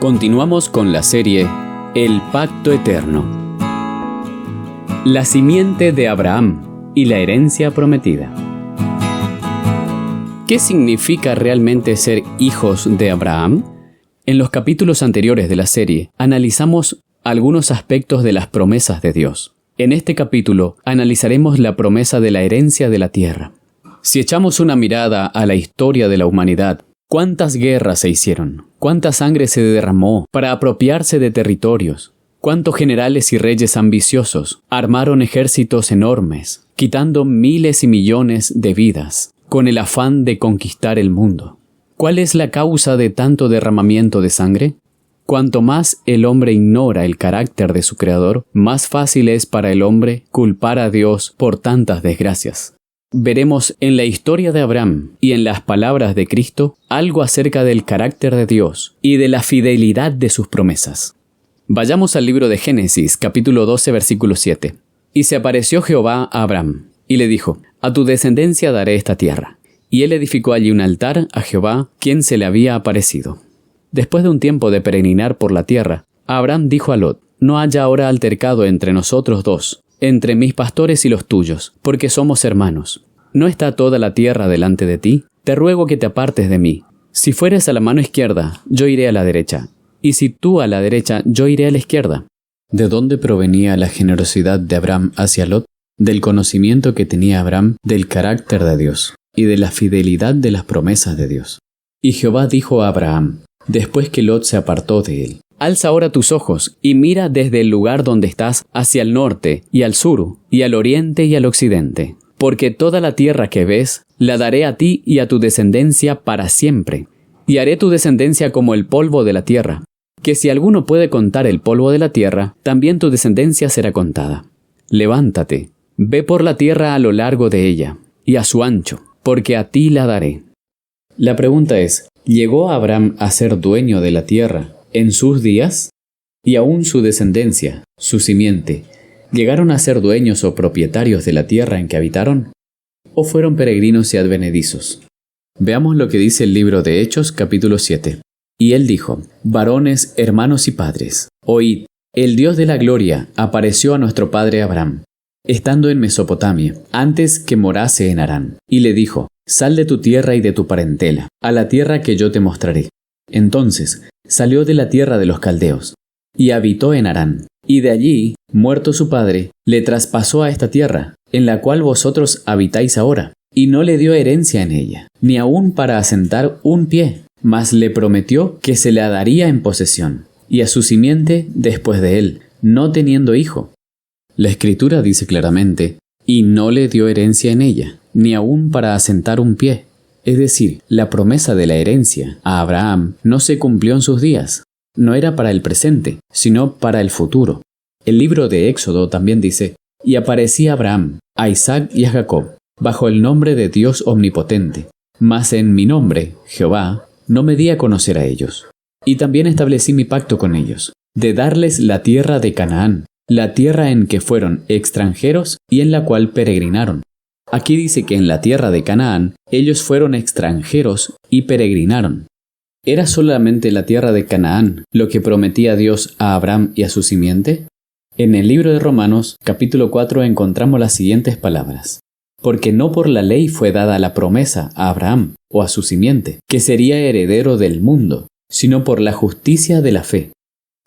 Continuamos con la serie El Pacto Eterno. La simiente de Abraham y la herencia prometida. ¿Qué significa realmente ser hijos de Abraham? En los capítulos anteriores de la serie analizamos algunos aspectos de las promesas de Dios. En este capítulo analizaremos la promesa de la herencia de la tierra. Si echamos una mirada a la historia de la humanidad, ¿cuántas guerras se hicieron? ¿Cuánta sangre se derramó para apropiarse de territorios? ¿Cuántos generales y reyes ambiciosos armaron ejércitos enormes, quitando miles y millones de vidas, con el afán de conquistar el mundo? ¿Cuál es la causa de tanto derramamiento de sangre? Cuanto más el hombre ignora el carácter de su Creador, más fácil es para el hombre culpar a Dios por tantas desgracias. Veremos en la historia de Abraham y en las palabras de Cristo algo acerca del carácter de Dios y de la fidelidad de sus promesas. Vayamos al libro de Génesis, capítulo 12, versículo 7. Y se apareció Jehová a Abraham, y le dijo: A tu descendencia daré esta tierra. Y él edificó allí un altar a Jehová, quien se le había aparecido. Después de un tiempo de peregrinar por la tierra, Abraham dijo a Lot: No haya ahora altercado entre nosotros dos, entre mis pastores y los tuyos, porque somos hermanos. ¿No está toda la tierra delante de ti? Te ruego que te apartes de mí. Si fueres a la mano izquierda, yo iré a la derecha, y si tú a la derecha, yo iré a la izquierda. ¿De dónde provenía la generosidad de Abraham hacia Lot? Del conocimiento que tenía Abraham del carácter de Dios y de la fidelidad de las promesas de Dios. Y Jehová dijo a Abraham, después que Lot se apartó de él: Alza ahora tus ojos y mira desde el lugar donde estás hacia el norte y al sur y al oriente y al occidente, porque toda la tierra que ves la daré a ti y a tu descendencia para siempre, y haré tu descendencia como el polvo de la tierra, que si alguno puede contar el polvo de la tierra, también tu descendencia será contada. Levántate, ve por la tierra a lo largo de ella y a su ancho, porque a ti la daré. La pregunta es: ¿llegó Abraham a ser dueño de la tierra en sus días? ¿Y aún su descendencia, su simiente, llegaron a ser dueños o propietarios de la tierra en que habitaron? ¿O fueron peregrinos y advenedizos? Veamos lo que dice el libro de Hechos, capítulo 7. Y él dijo: Varones, hermanos y padres, oíd, el Dios de la gloria apareció a nuestro padre Abraham, estando en Mesopotamia, antes que morase en Harán, y le dijo: Sal de tu tierra y de tu parentela, a la tierra que yo te mostraré. Entonces salió de la tierra de los caldeos, y habitó en Harán, y de allí, muerto su padre, le traspasó a esta tierra, en la cual vosotros habitáis ahora, y no le dio herencia en ella, ni aun para asentar un pie, mas le prometió que se la daría en posesión, y a su simiente después de él, no teniendo hijo. La Escritura dice claramente: y no le dio herencia en ella, ni aun para asentar un pie. Es decir, la promesa de la herencia a Abraham no se cumplió en sus días. No era para el presente, sino para el futuro. El libro de Éxodo también dice: y aparecía Abraham, a Isaac y a Jacob, bajo el nombre de Dios omnipotente. Mas en mi nombre, Jehová, no me di a conocer a ellos. Y también establecí mi pacto con ellos, de darles la tierra de Canaán, la tierra en que fueron extranjeros y en la cual peregrinaron. Aquí dice que en la tierra de Canaán ellos fueron extranjeros y peregrinaron. ¿Era solamente la tierra de Canaán lo que prometía Dios a Abraham y a su simiente? En el libro de Romanos, capítulo 4, encontramos las siguientes palabras: Porque no por la ley fue dada la promesa a Abraham o a su simiente, que sería heredero del mundo, sino por la justicia de la fe.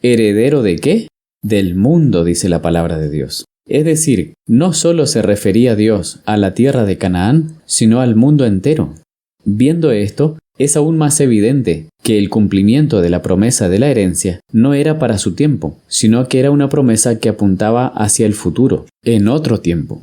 ¿Heredero de qué? Del mundo, dice la palabra de Dios. Es decir, no solo se refería Dios a la tierra de Canaán, sino al mundo entero. Viendo esto, es aún más evidente que el cumplimiento de la promesa de la herencia no era para su tiempo, sino que era una promesa que apuntaba hacia el futuro, en otro tiempo.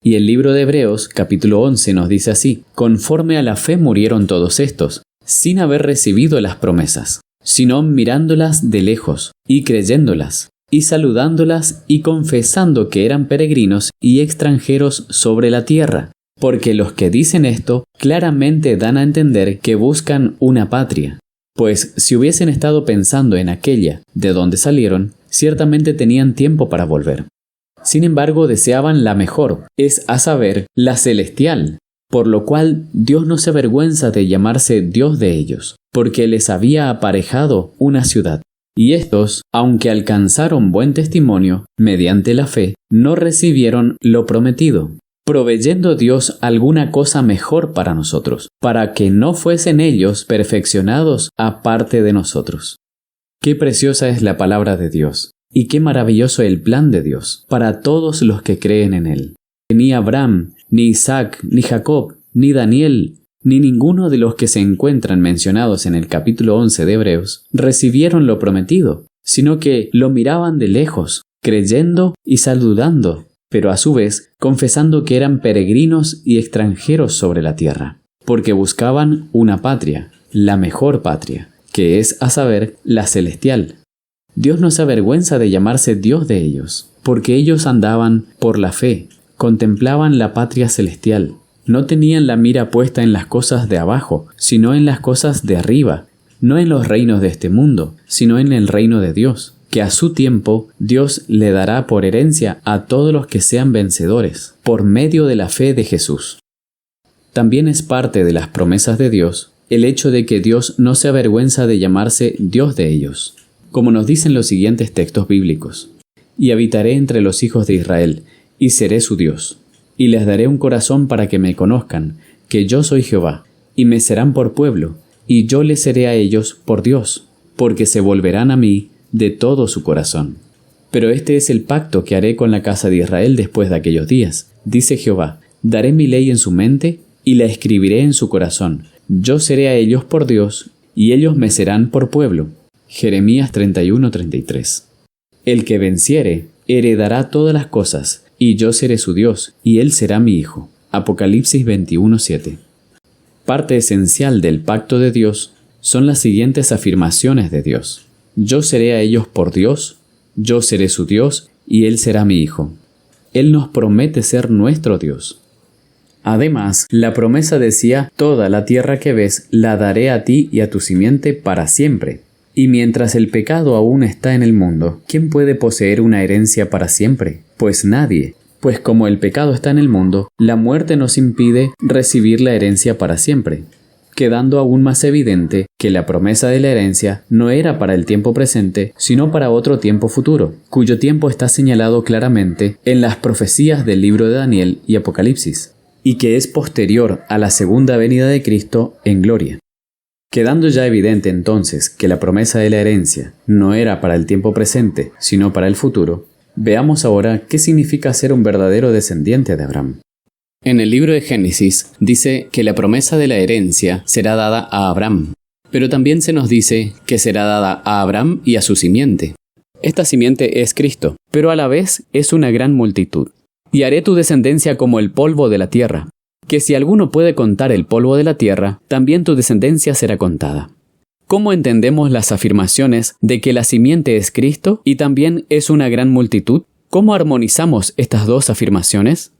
Y el libro de Hebreos, capítulo 11, nos dice así: Conforme a la fe murieron todos estos, sin haber recibido las promesas, sino mirándolas de lejos, y creyéndolas, y saludándolas y confesando que eran peregrinos y extranjeros sobre la tierra. Porque los que dicen esto claramente dan a entender que buscan una patria. Pues si hubiesen estado pensando en aquella de donde salieron, ciertamente tenían tiempo para volver. Sin embargo, deseaban la mejor, es a saber, la celestial, por lo cual Dios no se avergüenza de llamarse Dios de ellos, porque les había aparejado una ciudad. Y estos, aunque alcanzaron buen testimonio, mediante la fe, no recibieron lo prometido, proveyendo Dios alguna cosa mejor para nosotros, para que no fuesen ellos perfeccionados aparte de nosotros. Qué preciosa es la palabra de Dios, y qué maravilloso el plan de Dios para todos los que creen en Él. Ni Abraham, ni Isaac, ni Jacob, ni Daniel, ni ninguno de los que se encuentran mencionados en el capítulo 11 de Hebreos recibieron lo prometido, sino que lo miraban de lejos, creyendo y saludando, pero a su vez confesando que eran peregrinos y extranjeros sobre la tierra, porque buscaban una patria, la mejor patria, que es, a saber, la celestial. Dios no se avergüenza de llamarse Dios de ellos, porque ellos andaban por la fe, contemplaban la patria celestial. No tenían la mira puesta en las cosas de abajo, sino en las cosas de arriba, no en los reinos de este mundo, sino en el reino de Dios, que a su tiempo Dios le dará por herencia a todos los que sean vencedores, por medio de la fe de Jesús. También es parte de las promesas de Dios el hecho de que Dios no se avergüenza de llamarse Dios de ellos, como nos dicen los siguientes textos bíblicos. Y habitaré entre los hijos de Israel, y seré su Dios. Y les daré un corazón para que me conozcan, que yo soy Jehová, y me serán por pueblo, y yo les seré a ellos por Dios, porque se volverán a mí de todo su corazón. Pero este es el pacto que haré con la casa de Israel después de aquellos días, dice Jehová, daré mi ley en su mente, y la escribiré en su corazón. Yo seré a ellos por Dios, y ellos me serán por pueblo. Jeremías 31:33. El que venciere, heredará todas las cosas, y yo seré su Dios, y él será mi hijo. Apocalipsis 21:7. Parte esencial del pacto de Dios son las siguientes afirmaciones de Dios. Yo seré a ellos por Dios, yo seré su Dios, y él será mi hijo. Él nos promete ser nuestro Dios. Además, la promesa decía, toda la tierra que ves la daré a ti y a tu simiente para siempre. Y mientras el pecado aún está en el mundo, ¿quién puede poseer una herencia para siempre? Pues nadie. Pues como el pecado está en el mundo, la muerte nos impide recibir la herencia para siempre, quedando aún más evidente que la promesa de la herencia no era para el tiempo presente, sino para otro tiempo futuro, cuyo tiempo está señalado claramente en las profecías del libro de Daniel y Apocalipsis, y que es posterior a la segunda venida de Cristo en gloria. Quedando ya evidente entonces que la promesa de la herencia no era para el tiempo presente, sino para el futuro, veamos ahora qué significa ser un verdadero descendiente de Abraham. En el libro de Génesis dice que la promesa de la herencia será dada a Abraham, pero también se nos dice que será dada a Abraham y a su simiente. Esta simiente es Cristo, pero a la vez es una gran multitud. Y haré tu descendencia como el polvo de la tierra, que si alguno puede contar el polvo de la tierra, también tu descendencia será contada. ¿Cómo entendemos las afirmaciones de que la simiente es Cristo y también es una gran multitud? ¿Cómo armonizamos estas dos afirmaciones?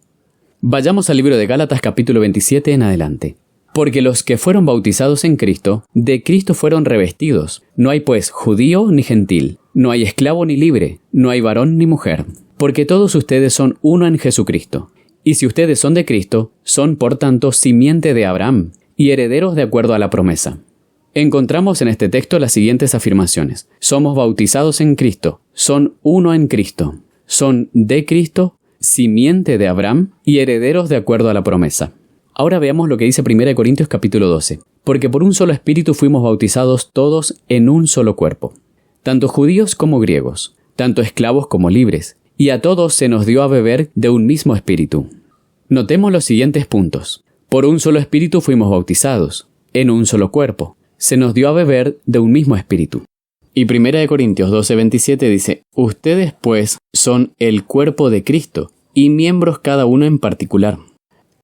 Vayamos al libro de Gálatas capítulo 27 en adelante. Porque los que fueron bautizados en Cristo, de Cristo fueron revestidos. No hay pues judío ni gentil, no hay esclavo ni libre, no hay varón ni mujer, porque todos ustedes son uno en Jesucristo. Y si ustedes son de Cristo, son por tanto simiente de Abraham y herederos de acuerdo a la promesa. Encontramos en este texto las siguientes afirmaciones. Somos bautizados en Cristo, son uno en Cristo, son de Cristo, simiente de Abraham y herederos de acuerdo a la promesa. Ahora veamos lo que dice 1 Corintios capítulo 12. Porque por un solo espíritu fuimos bautizados todos en un solo cuerpo, tanto judíos como griegos, tanto esclavos como libres, y a todos se nos dio a beber de un mismo espíritu. Notemos los siguientes puntos. Por un solo espíritu fuimos bautizados, en un solo cuerpo. Se nos dio a beber de un mismo espíritu. Y 1 Corintios 12:27 dice, ustedes pues son el cuerpo de Cristo, y miembros cada uno en particular.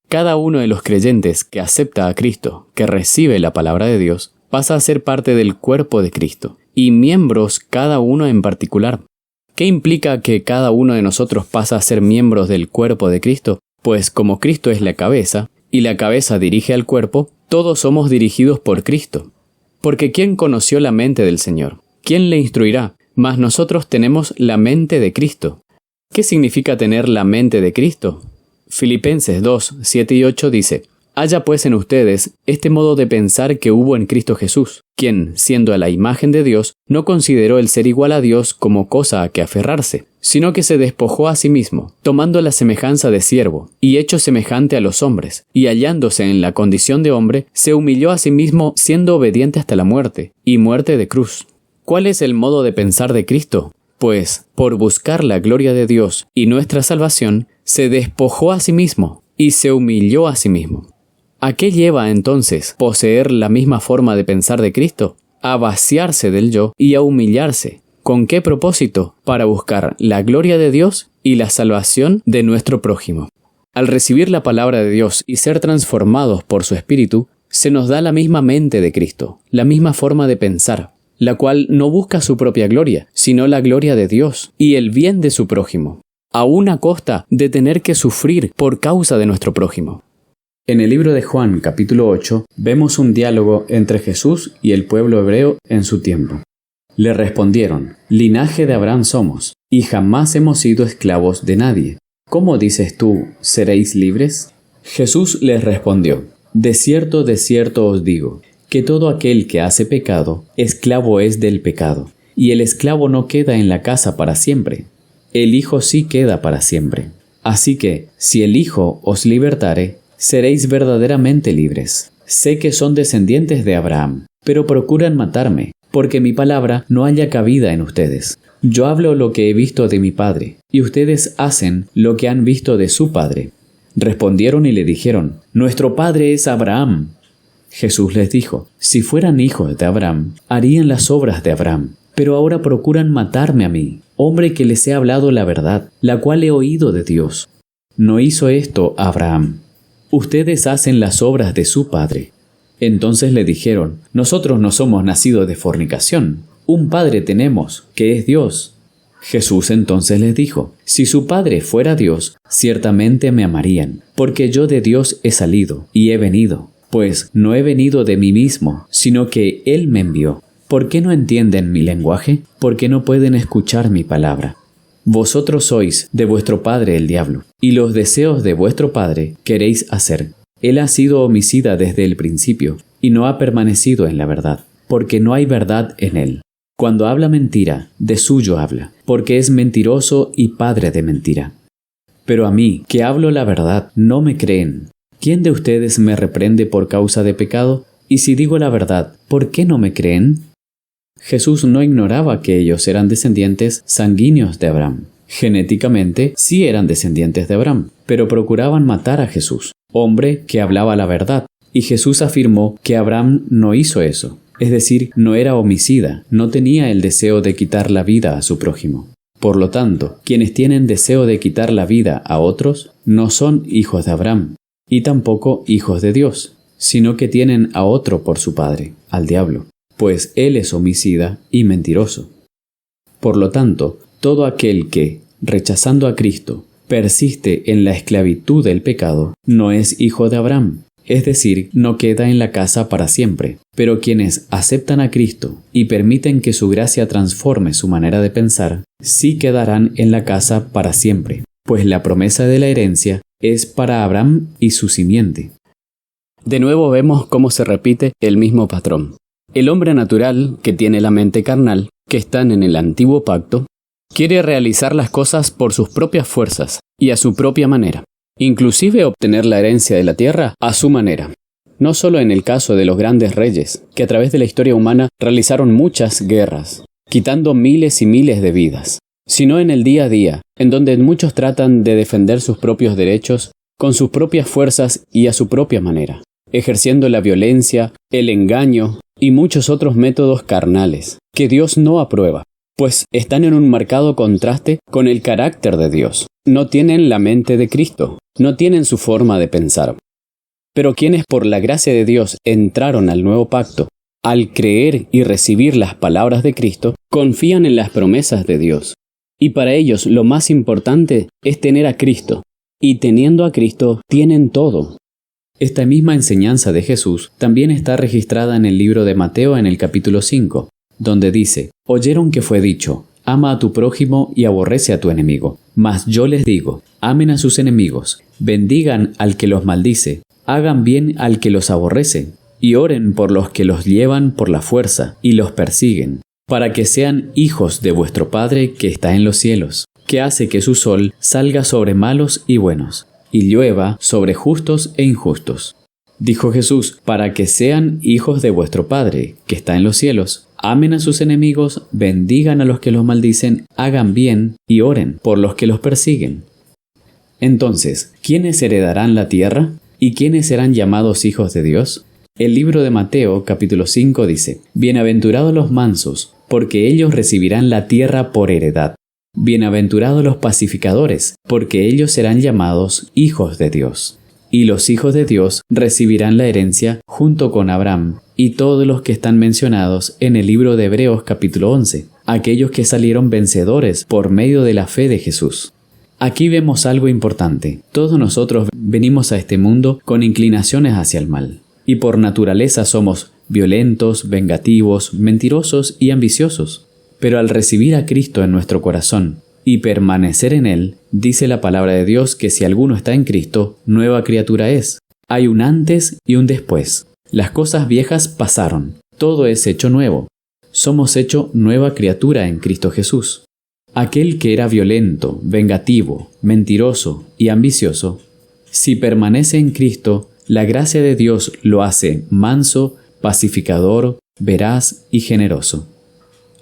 Cada uno de los creyentes que acepta a Cristo, que recibe la palabra de Dios, pasa a ser parte del cuerpo de Cristo, y miembros cada uno en particular. ¿Qué implica que cada uno de nosotros pasa a ser miembros del cuerpo de Cristo? Pues como Cristo es la cabeza, y la cabeza dirige al cuerpo, todos somos dirigidos por Cristo. Porque ¿quién conoció la mente del Señor? ¿Quién le instruirá? Mas nosotros tenemos la mente de Cristo. ¿Qué significa tener la mente de Cristo? Filipenses 2, 7 y 8 dice, Haya pues en ustedes este modo de pensar que hubo en Cristo Jesús, quien, siendo a la imagen de Dios, no consideró el ser igual a Dios como cosa a que aferrarse, sino que se despojó a sí mismo, tomando la semejanza de siervo, y hecho semejante a los hombres, y hallándose en la condición de hombre, se humilló a sí mismo siendo obediente hasta la muerte, y muerte de cruz. ¿Cuál es el modo de pensar de Cristo? Pues, por buscar la gloria de Dios y nuestra salvación, se despojó a sí mismo, y se humilló a sí mismo. ¿A qué lleva entonces poseer la misma forma de pensar de Cristo? A vaciarse del yo y a humillarse. ¿Con qué propósito? Para buscar la gloria de Dios y la salvación de nuestro prójimo. Al recibir la palabra de Dios y ser transformados por su Espíritu, se nos da la misma mente de Cristo, la misma forma de pensar, la cual no busca su propia gloria, sino la gloria de Dios y el bien de su prójimo, aún a costa de tener que sufrir por causa de nuestro prójimo. En el libro de Juan, capítulo 8, vemos un diálogo entre Jesús y el pueblo hebreo en su tiempo. Le respondieron: linaje de Abraham somos, y jamás hemos sido esclavos de nadie. ¿Cómo dices tú, seréis libres? Jesús les respondió: de cierto os digo, que todo aquel que hace pecado, esclavo es del pecado, y el esclavo no queda en la casa para siempre. El Hijo sí queda para siempre. Así que, si el Hijo os libertare, seréis verdaderamente libres. Sé que son descendientes de Abraham, pero procuran matarme, porque mi palabra no haya cabida en ustedes. Yo hablo lo que he visto de mi Padre, y ustedes hacen lo que han visto de su Padre. Respondieron y le dijeron: nuestro Padre es Abraham. Jesús les dijo: si fueran hijos de Abraham, harían las obras de Abraham. Pero ahora procuran matarme a mí, hombre que les he hablado la verdad, la cual he oído de Dios. No hizo esto Abraham. Ustedes hacen las obras de su padre. Entonces le dijeron: nosotros no somos nacidos de fornicación. Un padre tenemos, que es Dios. Jesús entonces les dijo: si su padre fuera Dios, ciertamente me amarían, porque yo de Dios he salido y he venido. Pues no he venido de mí mismo, sino que Él me envió. ¿Por qué no entienden mi lenguaje? ¿Por qué no pueden escuchar mi palabra? Vosotros sois de vuestro padre el diablo, y los deseos de vuestro padre queréis hacer. Él ha sido homicida desde el principio, y no ha permanecido en la verdad, porque no hay verdad en él. Cuando habla mentira, de suyo habla, porque es mentiroso y padre de mentira. Pero a mí, que hablo la verdad, no me creen. ¿Quién de ustedes me reprende por causa de pecado? Y si digo la verdad, ¿por qué no me creen? Jesús no ignoraba que ellos eran descendientes sanguíneos de Abraham. Genéticamente sí eran descendientes de Abraham, pero procuraban matar a Jesús, hombre que hablaba la verdad. Y Jesús afirmó que Abraham no hizo eso, es decir, no era homicida, no tenía el deseo de quitar la vida a su prójimo. Por lo tanto, quienes tienen deseo de quitar la vida a otros no son hijos de Abraham, y tampoco hijos de Dios, sino que tienen a otro por su padre, al diablo, pues él es homicida y mentiroso. Por lo tanto, todo aquel que, rechazando a Cristo, persiste en la esclavitud del pecado, no es hijo de Abraham, es decir, no queda en la casa para siempre. Pero quienes aceptan a Cristo y permiten que su gracia transforme su manera de pensar, sí quedarán en la casa para siempre, pues la promesa de la herencia es para Abraham y su simiente. De nuevo vemos cómo se repite el mismo patrón. El hombre natural, que tiene la mente carnal, que están en el antiguo pacto, quiere realizar las cosas por sus propias fuerzas y a su propia manera, inclusive obtener la herencia de la tierra a su manera. No solo en el caso de los grandes reyes, que a través de la historia humana realizaron muchas guerras, quitando miles y miles de vidas, sino en el día a día, en donde muchos tratan de defender sus propios derechos con sus propias fuerzas y a su propia manera, ejerciendo la violencia, el engaño y muchos otros métodos carnales, que Dios no aprueba, pues están en un marcado contraste con el carácter de Dios. No tienen la mente de Cristo, no tienen su forma de pensar. Pero quienes por la gracia de Dios entraron al nuevo pacto, al creer y recibir las palabras de Cristo, confían en las promesas de Dios. Y para ellos lo más importante es tener a Cristo, y teniendo a Cristo tienen todo. Esta misma enseñanza de Jesús también está registrada en el libro de Mateo en el capítulo 5, donde dice: «Oyeron que fue dicho, ama a tu prójimo y aborrece a tu enemigo. Mas yo les digo, amen a sus enemigos, bendigan al que los maldice, hagan bien al que los aborrece, y oren por los que los llevan por la fuerza y los persiguen, para que sean hijos de vuestro Padre que está en los cielos, que hace que su sol salga sobre malos y buenos, y llueva sobre justos e injustos. Dijo Jesús, para que sean hijos de vuestro Padre que está en los cielos. Amen a sus enemigos, bendigan a los que los maldicen, hagan bien y oren por los que los persiguen. Entonces, ¿quiénes heredarán la tierra? ¿Y quiénes serán llamados hijos de Dios? El libro de Mateo, capítulo 5, dice: Bienaventurados los mansos, porque ellos recibirán la tierra por heredad. Bienaventurados los pacificadores, porque ellos serán llamados hijos de Dios. Y los hijos de Dios recibirán la herencia junto con Abraham y todos los que están mencionados en el libro de Hebreos capítulo 11, aquellos que salieron vencedores por medio de la fe de Jesús. Aquí vemos algo importante. Todos nosotros venimos a este mundo con inclinaciones hacia el mal, y por naturaleza somos violentos, vengativos, mentirosos y ambiciosos. Pero al recibir a Cristo en nuestro corazón y permanecer en Él, dice la palabra de Dios que si alguno está en Cristo, nueva criatura es. Hay un antes y un después. Las cosas viejas pasaron, todo es hecho nuevo. Somos hecho nueva criatura en Cristo Jesús. Aquel que era violento, vengativo, mentiroso y ambicioso, si permanece en Cristo, la gracia de Dios lo hace manso, pacificador, veraz y generoso.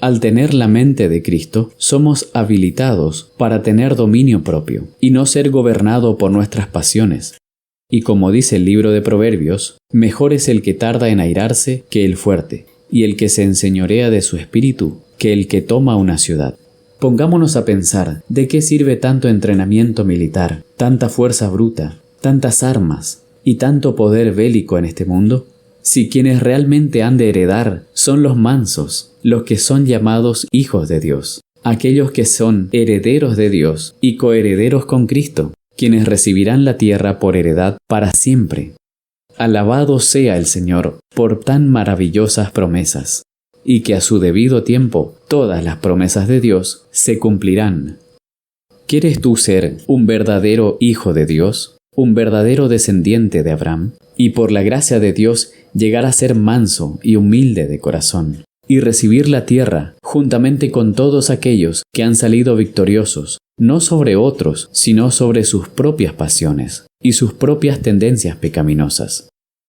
Al tener la mente de Cristo, somos habilitados para tener dominio propio y no ser gobernado por nuestras pasiones. Y como dice el libro de Proverbios, mejor es el que tarda en airarse que el fuerte, y el que se enseñorea de su espíritu que el que toma una ciudad. Pongámonos a pensar, ¿de qué sirve tanto entrenamiento militar, tanta fuerza bruta, tantas armas y tanto poder bélico en este mundo? Si quienes realmente han de heredar son los mansos, los que son llamados hijos de Dios, aquellos que son herederos de Dios y coherederos con Cristo, quienes recibirán la tierra por heredad para siempre. Alabado sea el Señor por tan maravillosas promesas, y que a su debido tiempo todas las promesas de Dios se cumplirán. ¿Quieres tú ser un verdadero hijo de Dios, un verdadero descendiente de Abraham, y por la gracia de Dios llegar a ser manso y humilde de corazón, y recibir la tierra juntamente con todos aquellos que han salido victoriosos, no sobre otros, sino sobre sus propias pasiones y sus propias tendencias pecaminosas?